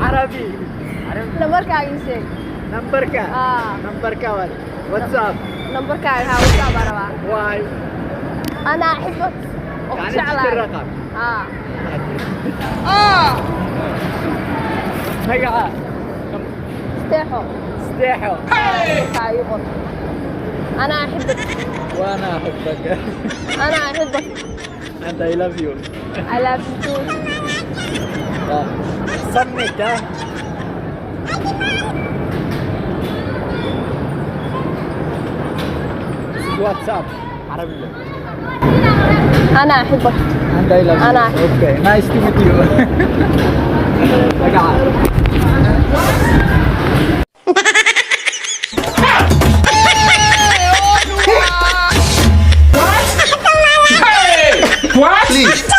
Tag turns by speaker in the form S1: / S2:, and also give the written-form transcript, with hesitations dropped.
S1: عربي.
S2: Nambarkaaga ii sheeg.
S1: نمبرك. نمبرك وات. واتساب.
S2: Nambarkaaga haa WhatsApp baan rabaa.
S1: واي.
S2: أنا أحبك.
S1: يعني تشتري الرقم. هيا.
S2: استيحوا.
S1: استيحوا.
S2: تعيقوا. أنا أحبك.
S1: وانا احبك.
S2: أنا أحبك.
S1: and I love you.
S2: I love you too.
S1: submit ها. واتساب عربي.
S2: أنا أحبك.
S1: and I love you.
S2: أنا أحبك.
S1: okay nice to meet you. تعال.
S3: What? Please.